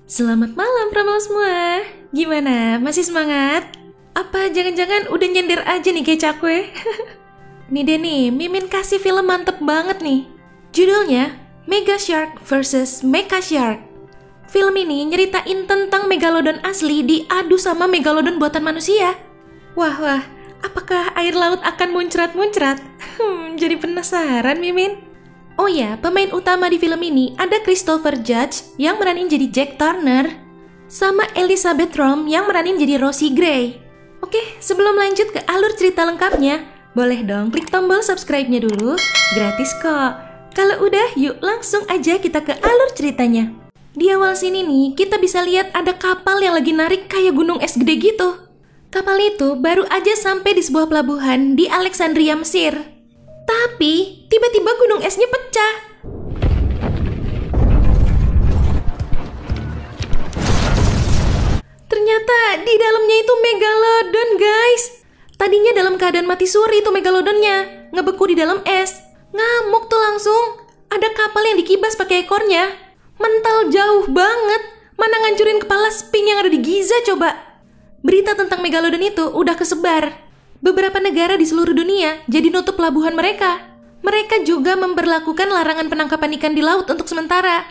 Selamat malam Pramal semua. Gimana? Masih semangat? Apa jangan-jangan udah nyender aja nih kayak cakwe? Nih deh nih, Mimin kasih film mantep banget nih. Judulnya Mega Shark vs Mecha Shark. Film ini nyeritain tentang megalodon asli diadu sama megalodon buatan manusia. Wah, apakah air laut akan muncrat-muncrat? Jadi penasaran Mimin. Oh ya, pemain utama di film ini ada Christopher Judge yang meranin jadi Jack Turner, sama Elizabeth Rom yang meranin jadi Rosie Gray. Oke, sebelum lanjut ke alur cerita lengkapnya, boleh dong klik tombol subscribe-nya dulu, gratis kok. Kalau udah, yuk langsung aja kita ke alur ceritanya. Di awal sini nih, kita bisa lihat ada kapal yang lagi narik kayak gunung es gede gitu. Kapal itu baru aja sampai di sebuah pelabuhan di Alexandria, Mesir. Tapi, tiba-tiba gunung esnya pecah. Ternyata di dalamnya itu megalodon, guys. Tadinya dalam keadaan mati suri itu megalodonnya, ngebeku di dalam es. Ngamuk tuh langsung. Ada kapal yang dikibas pakai ekornya. Mental jauh banget. Mana ngancurin kepala Sphinx yang ada di Giza coba. Berita tentang megalodon itu udah kesebar. Beberapa negara di seluruh dunia jadi nutup pelabuhan mereka. Mereka juga memberlakukan larangan penangkapan ikan di laut untuk sementara.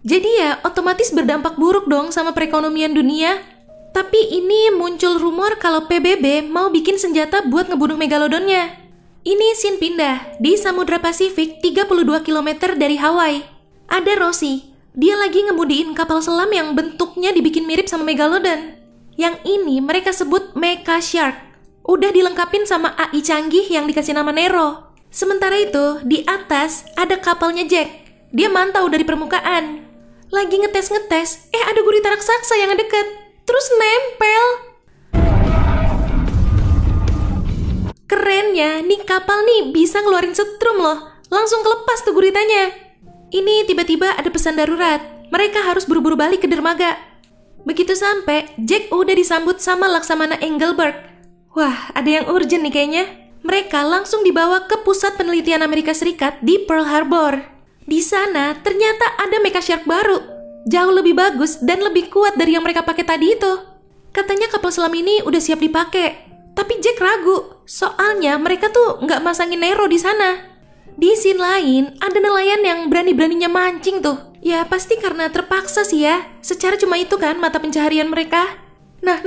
Jadi ya otomatis berdampak buruk dong sama perekonomian dunia. Tapi ini muncul rumor kalau PBB mau bikin senjata buat ngebunuh megalodonnya. Ini scene pindah di Samudra Pasifik 32 km dari Hawaii. Ada Rosie. Dia lagi ngemudiin kapal selam yang bentuknya dibikin mirip sama megalodon. Yang ini mereka sebut Mecha Shark. Udah dilengkapin sama AI canggih yang dikasih nama Nero. Sementara itu, di atas ada kapalnya Jack. Dia mantau dari permukaan. Lagi ngetes-ngetes, ada gurita raksasa yang ngedeket. Terus nempel. Kerennya, nih kapal nih bisa ngeluarin setrum loh. Langsung kelepas tuh guritanya. Ini tiba-tiba ada pesan darurat. Mereka harus buru-buru balik ke dermaga. Begitu sampai, Jack udah disambut sama Laksamana Engelberg. Wah, ada yang urgent nih kayaknya. Mereka langsung dibawa ke pusat penelitian Amerika Serikat di Pearl Harbor. Di sana ternyata ada Mecha Shark baru. Jauh lebih bagus dan lebih kuat dari yang mereka pakai tadi itu. Katanya kapal selam ini udah siap dipakai. Tapi Jack ragu, soalnya mereka tuh nggak masangin Nero di sana. Di scene lain, ada nelayan yang berani-beraninya mancing tuh. Ya pasti karena terpaksa sih ya. Secara cuma itu kan mata pencaharian mereka. Nah,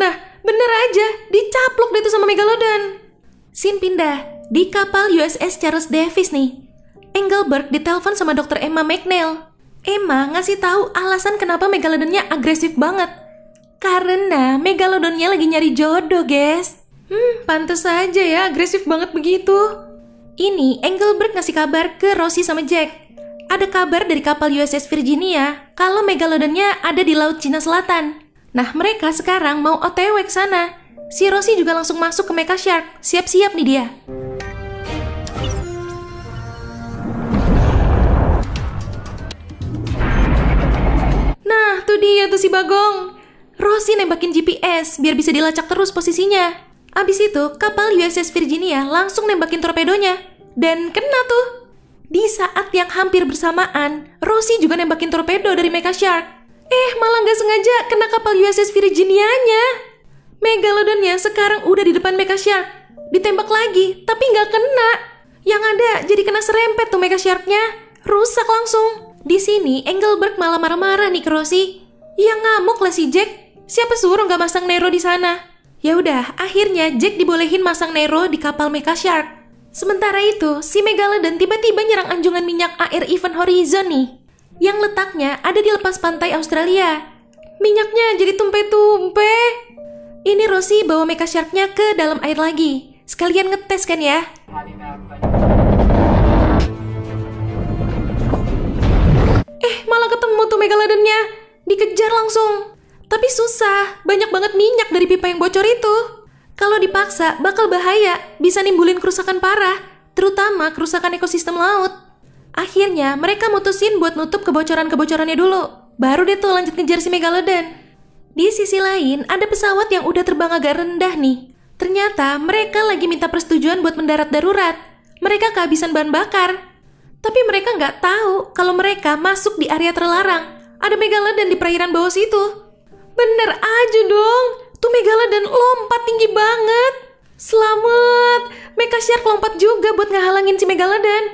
bener aja, dicaplok deh tuh sama megalodon. Scene pindah, di kapal USS Charles Davis nih. Engelberg ditelepon sama Dr. Emma McNeil. Emma ngasih tahu alasan kenapa megalodonnya agresif banget. Karena megalodonnya lagi nyari jodoh, guys. Pantes aja ya agresif banget begitu. Ini Engelberg ngasih kabar ke Rosie sama Jack. Ada kabar dari kapal USS Virginia kalau megalodonnya ada di Laut Cina Selatan. Nah, mereka sekarang mau OTW ke sana. Si Rosie juga langsung masuk ke Mecha Shark. Siap-siap nih dia. Nah, tuh dia tuh si Bagong. Rosie nembakin GPS biar bisa dilacak terus posisinya. Abis itu, kapal USS Virginia langsung nembakin torpedonya. Dan kena tuh. Di saat yang hampir bersamaan, Rosie juga nembakin torpedo dari Mecha Shark. Malah nggak sengaja kena kapal USS Virginia-nya. Megalodonnya sekarang udah di depan Mecha Shark. Ditembak lagi, tapi nggak kena. Yang ada jadi kena serempet tuh Mecha Shark-nya. Rusak langsung. Di sini Engelberg malah marah-marah nih ke Rosie. Ya ngamuk lah si Jack. Siapa suruh nggak masang Nero di sana? Ya udah, akhirnya Jack dibolehin masang Nero di kapal Mecha Shark. Sementara itu, si Megalodon tiba-tiba nyerang anjungan minyak AR Event Horizon nih. Yang letaknya ada di lepas pantai Australia. Minyaknya jadi tumpe-tumpe. Ini Rosie bawa Mecha Shark-nya ke dalam air lagi. Sekalian ngetes kan ya. Malah ketemu tuh megalodonnya. Dikejar langsung. Tapi susah, banyak banget minyak dari pipa yang bocor itu. Kalau dipaksa bakal bahaya, bisa nimbulin kerusakan parah, terutama kerusakan ekosistem laut. Akhirnya, mereka mutusin buat nutup kebocoran-kebocorannya dulu. Baru deh tuh lanjut ngejar si megalodon. Di sisi lain, ada pesawat yang udah terbang agak rendah nih. Ternyata, mereka lagi minta persetujuan buat mendarat darurat. Mereka kehabisan bahan bakar. Tapi mereka nggak tahu kalau mereka masuk di area terlarang. Ada Megalodon di perairan bawah situ. Bener aja dong. Tuh Megalodon lompat tinggi banget. Selamat. Mecha Shark lompat juga buat ngehalangin si Megalodon.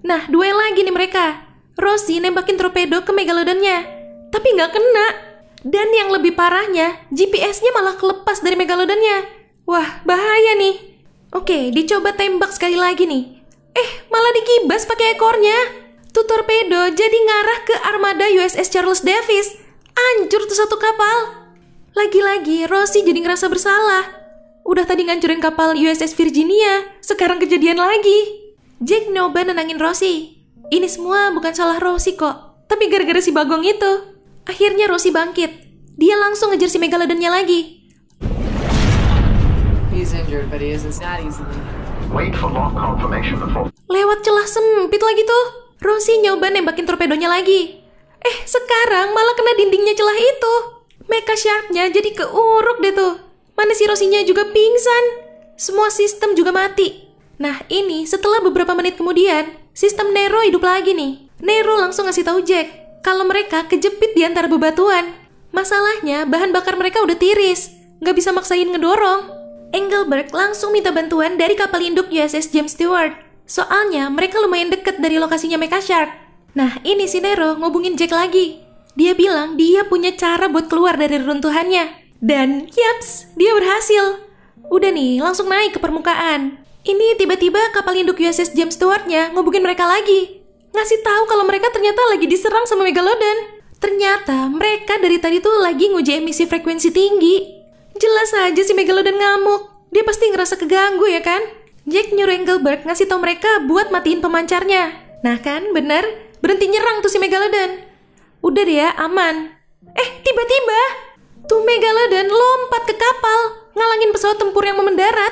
Nah, duel lagi nih mereka. Rosie nembakin torpedo ke Megalodonnya, tapi nggak kena. Dan yang lebih parahnya, GPS-nya malah kelepas dari Megalodonnya. Wah, bahaya nih. Oke, dicoba tembak sekali lagi nih. Malah dikibas pakai ekornya. Tuh torpedo jadi ngarah ke armada USS Charles Davis. Hancur tuh satu kapal. Lagi-lagi Rosie jadi ngerasa bersalah. Udah tadi ngancurin kapal USS Virginia, sekarang kejadian lagi. Jack nyoba nenangin Rosie. Ini semua bukan salah Rosie kok, tapi gara-gara si Bagong itu. Akhirnya Rosie bangkit. Dia langsung ngejar si Megalodonnya lagi. Lewat celah sempit lagi tuh. Rosie nyoba nembakin torpedonya lagi. Sekarang malah kena dindingnya celah itu. Mecha Shark-nya jadi keuruk deh tuh. Mana si Rosie-nya juga pingsan. Semua sistem juga mati. Nah ini setelah beberapa menit kemudian, sistem Nero hidup lagi nih. Nero langsung ngasih tahu Jack kalau mereka kejepit di antara bebatuan. Masalahnya bahan bakar mereka udah tiris, nggak bisa maksain ngedorong. Engelberg langsung minta bantuan dari kapal induk USS James Stewart. Soalnya mereka lumayan deket dari lokasinya Mecha Shark. Nah ini si Nero ngubungin Jack lagi. Dia bilang dia punya cara buat keluar dari reruntuhannya. Dan yaps, dia berhasil. Udah nih, langsung naik ke permukaan. Ini tiba-tiba kapal induk USS James Stewart-nya ngubungin mereka lagi. Ngasih tahu kalau mereka ternyata lagi diserang sama Megalodon. Ternyata mereka dari tadi tuh lagi nguji emisi frekuensi tinggi. Jelas aja si Megalodon ngamuk. Dia pasti ngerasa keganggu ya kan? Jack nyuruh Engelberg ngasih tahu mereka buat matiin pemancarnya. Nah kan, bener? Berhenti nyerang tuh si Megalodon. Udah deh ya, aman. Tiba-tiba tuh Megalodon lompat ke kapal, ngalangin pesawat tempur yang mau mendarat.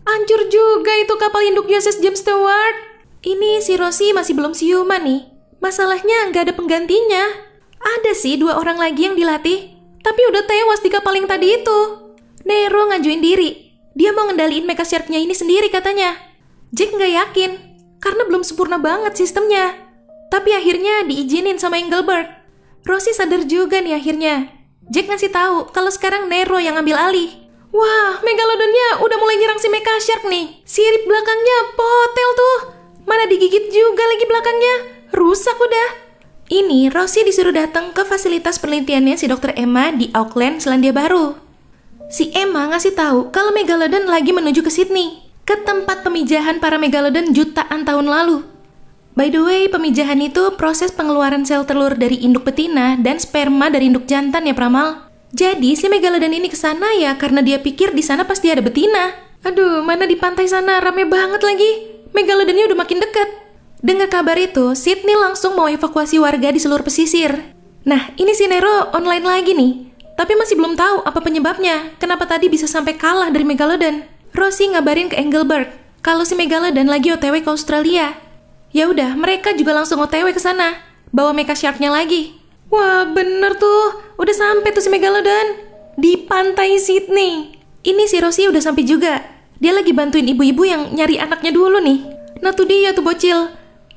Hancur juga itu kapal induk USS James Stewart. Ini si Rosie masih belum siuman nih. Masalahnya nggak ada penggantinya. Ada sih 2 orang lagi yang dilatih, tapi udah tewas di kapal yang tadi itu. Nero ngajuin diri. Dia mau ngendaliin Mecha Shark-nya ini sendiri katanya. Jack nggak yakin, karena belum sempurna banget sistemnya. Tapi akhirnya diizinin sama Engelberg. Rosie sadar juga nih akhirnya. Jack ngasih tahu kalau sekarang Nero yang ambil alih. Wah, Megalodonnya udah mulai nyerang si Mecha Shark nih. Sirip belakangnya potel tuh. Mana digigit juga lagi belakangnya. Rusak udah. Ini Rosie disuruh datang ke fasilitas penelitiannya si Dr. Emma di Auckland, Selandia Baru. Si Emma ngasih tahu kalau Megalodon lagi menuju ke Sydney, ke tempat pemijahan para Megalodon jutaan tahun lalu. By the way, pemijahan itu proses pengeluaran sel telur dari induk betina dan sperma dari induk jantan ya Pramal. Jadi si Megalodon ini kesana ya karena dia pikir di sana pasti ada betina. Aduh, mana di pantai sana rame banget lagi. Megalodonnya udah makin dekat. Dengar kabar itu, Sydney langsung mau evakuasi warga di seluruh pesisir. Nah, ini si Nero online lagi nih. Tapi masih belum tahu apa penyebabnya. Kenapa tadi bisa sampai kalah dari Megalodon? Rosie ngabarin ke Engelberg kalau si Megalodon lagi OTW ke Australia. Ya udah, mereka juga langsung OTW ke sana, bawa Mecha Shark-nya lagi. Wah, bener tuh. Udah sampai tuh si Megalodon di pantai Sydney. Ini si Rosie udah sampai juga. Dia lagi bantuin ibu-ibu yang nyari anaknya dulu nih. Nah tuh dia tuh bocil.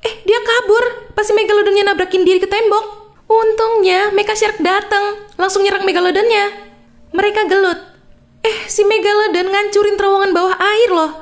Dia kabur pas si Megalodonnya nabrakin diri ke tembok. Untungnya Mecha Shark datang, langsung nyerang Megalodonnya. Mereka gelut. Si Megalodon ngancurin terowongan bawah air loh.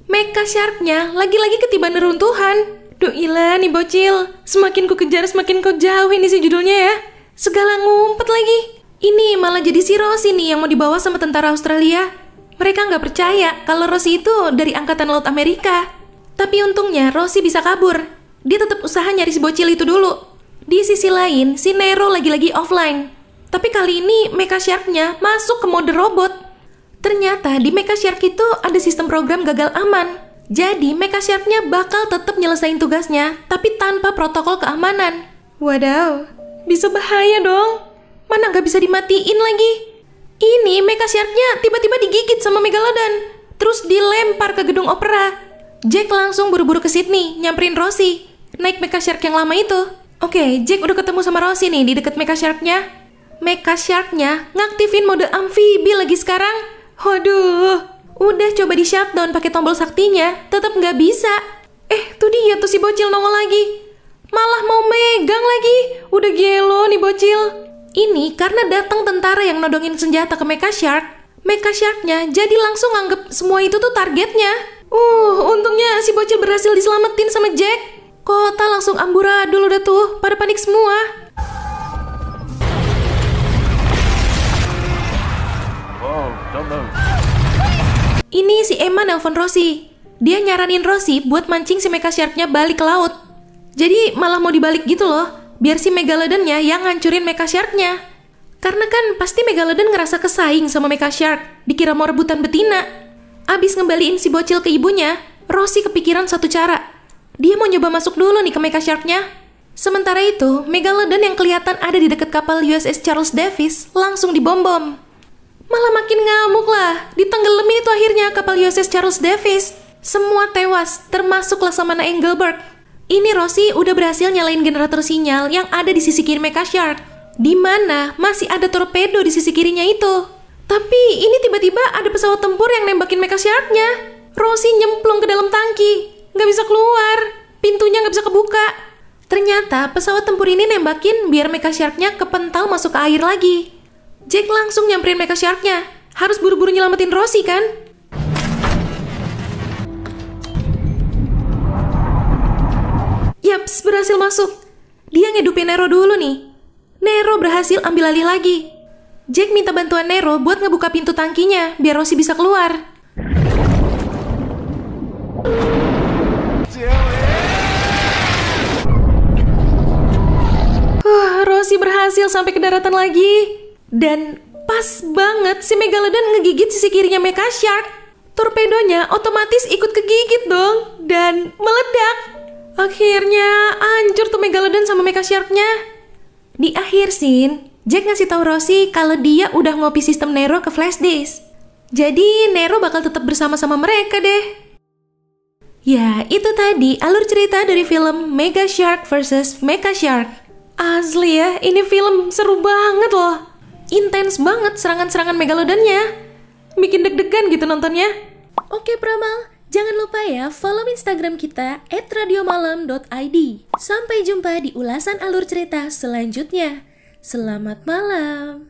Mecha Shark-nya lagi-lagi ketiban neruntuhan. Duh ilah nih bocil. Semakin ku kejar semakin kau jauh ini sih judulnya ya. Segala ngumpet lagi. Ini malah jadi si Rosie nih yang mau dibawa sama tentara Australia. Mereka nggak percaya kalau Rosie itu dari Angkatan Laut Amerika. Tapi untungnya Rosie bisa kabur. Dia tetap usaha nyari si bocil itu dulu. Di sisi lain, si Nero lagi-lagi offline. Tapi kali ini Mecha Shark-nya masuk ke mode robot. Ternyata di Mecha Shark itu ada sistem program gagal aman. Jadi Mecha Shark-nya bakal tetap nyelesain tugasnya, tapi tanpa protokol keamanan. Wadaw, bisa bahaya dong. Mana nggak bisa dimatiin lagi. Ini Mecha Shark-nya tiba-tiba digigit sama Megalodon, terus dilempar ke gedung opera. Jack langsung buru-buru ke Sydney, nyamperin Rosie, naik Mecha Shark yang lama itu. Oke, Jack udah ketemu sama Rosie nih di deket Mecha Shark-nya. Mecha Shark-nya ngaktifin mode amfibi lagi sekarang. Waduh, udah coba di shutdown pakai tombol saktinya, tetap nggak bisa. Tuh dia tuh si bocil nongol lagi. Malah mau megang lagi. Udah gelo nih bocil. Ini karena datang tentara yang nodongin senjata ke Mecha Shark. Mecha Shark-nya jadi langsung anggap semua itu tuh targetnya. Untungnya si bocil berhasil diselamatin sama Jack. Kota langsung amburadul udah tuh, pada panik semua. Ini si Emma nelpon Rosie. Dia nyaranin Rosie buat mancing si Mecha Shark-nya balik ke laut. Jadi malah mau dibalik gitu loh, biar si Megalodon-nya yang ngancurin Mecha Shark-nya. Karena kan pasti Megalodon ngerasa kesaing sama Mecha Shark, dikira mau rebutan betina. Abis ngembaliin si bocil ke ibunya, Rosie kepikiran satu cara. Dia mau nyoba masuk dulu nih ke Mecha Shark-nya. Sementara itu, Megalodon yang kelihatan ada di dekat kapal USS Charles Davis langsung dibom-bom. Malah makin ngamuk lah, ditenggelamin itu akhirnya kapal USS Charles Davis. Semua tewas, termasuk Laksamana Engelberg. Ini Rosie udah berhasil nyalain generator sinyal yang ada di sisi kiri Mecha Shark, di mana masih ada torpedo di sisi kirinya itu. Tapi ini tiba-tiba ada pesawat tempur yang nembakin Mecha Shark-nya. Rosie nyemplung ke dalam tangki, nggak bisa keluar, pintunya nggak bisa kebuka. Ternyata pesawat tempur ini nembakin biar Mecha Shark-nya kepental masuk ke air lagi. Jack langsung nyamperin Mecha Shark-nya. Harus buru-buru nyelamatin Rosie kan? Yaps, berhasil masuk. Dia ngedupin Nero dulu nih. Nero berhasil ambil alih lagi. Jack minta bantuan Nero buat ngebuka pintu tangkinya biar Rosie bisa keluar. Rosie berhasil sampai ke daratan lagi. Dan pas banget si Megalodon ngegigit sisi kirinya Mecha Shark. Torpedonya otomatis ikut kegigit dong dan meledak. Akhirnya hancur tuh Megalodon sama Mecha Shark-nya. Di akhir scene, Jack ngasih tahu Rosie kalau dia udah ngopi sistem Nero ke flash disk. Jadi Nero bakal tetap bersama-sama mereka deh. Ya, itu tadi alur cerita dari film Mega Shark vs Mecha Shark. Asli ya, ini film seru banget loh. Intens banget serangan-serangan Megalodonnya. Bikin deg-degan gitu nontonnya. Oke Pramal, jangan lupa ya follow Instagram kita @radiomalam.id. Sampai jumpa di ulasan alur cerita selanjutnya. Selamat malam.